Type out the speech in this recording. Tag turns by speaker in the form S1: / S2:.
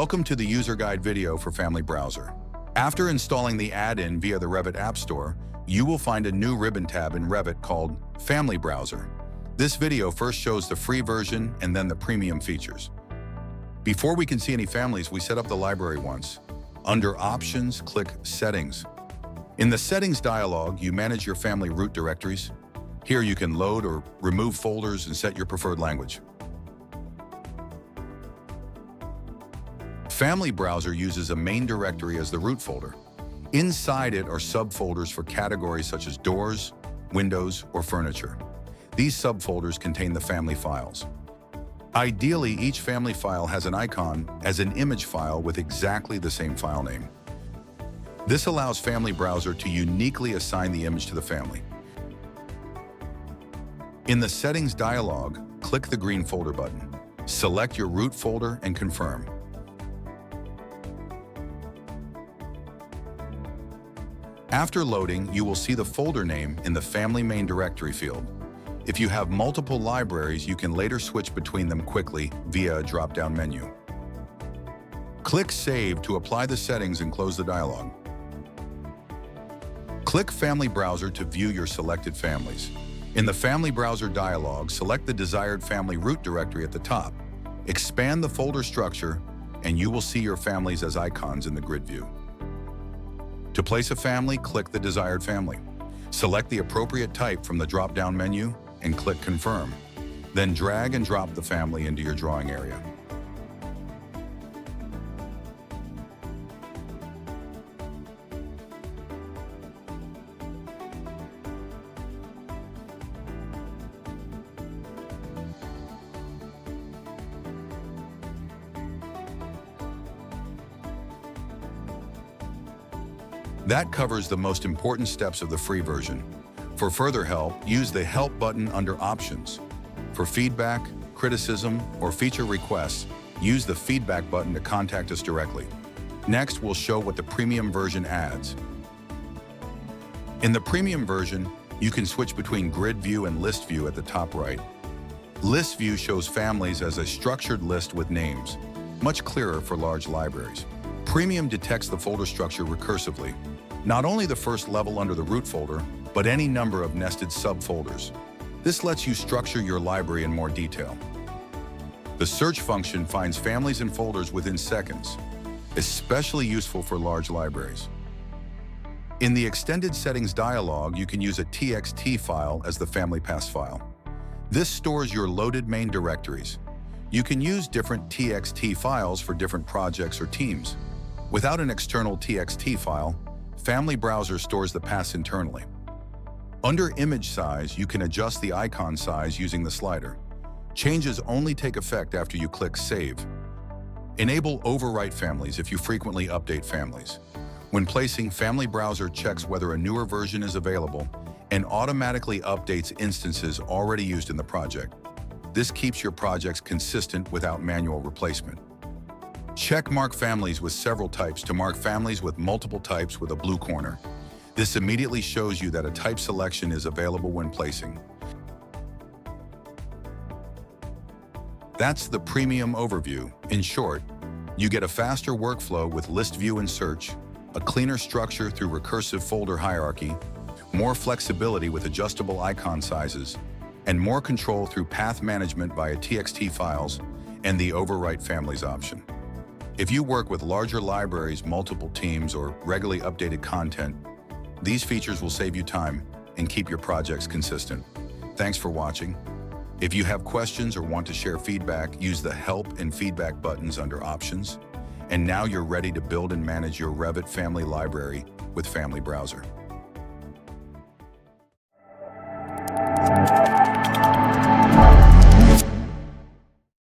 S1: Welcome to the user guide video for Family Browser. After installing the add-in via the Revit App Store, you will find a new ribbon tab in Revit called Family Browser. This video first shows the free version and then the premium features. Before we can see any families, we set up the library once. Under Options, click Settings. In the Settings dialog, you manage your family root directories. Here you can load or remove folders and set your preferred language. Family Browser uses a main directory as the root folder. Inside it are subfolders for categories such as doors, windows, or furniture. These subfolders contain the family files. Ideally, each family file has an icon as an image file with exactly the same file name. This allows Family Browser to uniquely assign the image to the family. In the Settings dialog, click the green folder button. Select your root folder and confirm. After loading, you will see the folder name in the Family Main Directory field. If you have multiple libraries, you can later switch between them quickly via a drop-down menu. Click Save to apply the settings and close the dialog. Click Family Browser to view your selected families. In the Family Browser dialog, select the desired family root directory at the top. Expand the folder structure, and you will see your families as icons in the grid view. To place a family, click the desired family. Select the appropriate type from the drop-down menu and click Confirm. Then drag and drop the family into your drawing area. That covers the most important steps of the free version. For further help, use the Help button under Options. For feedback, criticism, or feature requests, use the Feedback button to contact us directly. Next, we'll show what the premium version adds. In the premium version, you can switch between Grid View and List View at the top right. List View shows families as a structured list with names, much clearer for large libraries. Premium detects the folder structure recursively, not only the first level under the root folder, but any number of nested subfolders. This lets you structure your library in more detail. The search function finds families and folders within seconds, especially useful for large libraries. In the Extended Settings dialog, you can use a TXT file as the family path file. This stores your loaded main directories. You can use different TXT files for different projects or teams. Without an external TXT file, Family Browser stores the paths internally. Under Image Size, you can adjust the icon size using the slider. Changes only take effect after you click Save. Enable Overwrite families if you frequently update families. When placing, Family Browser checks whether a newer version is available and automatically updates instances already used in the project. This keeps your projects consistent without manual replacement. Check Mark Families with several types to mark families with multiple types with a blue corner. This immediately shows you that a type selection is available when placing. That's the premium overview. In short, you get a faster workflow with list view and search, a cleaner structure through recursive folder hierarchy, more flexibility with adjustable icon sizes, and more control through path management via TXT files and the Overwrite Families option. If you work with larger libraries, multiple teams, or regularly updated content, these features will save you time and keep your projects consistent. Thanks for watching. If you have questions or want to share feedback, use the Help and Feedback buttons under Options. And now you're ready to build and manage your Revit family library with Family Browser.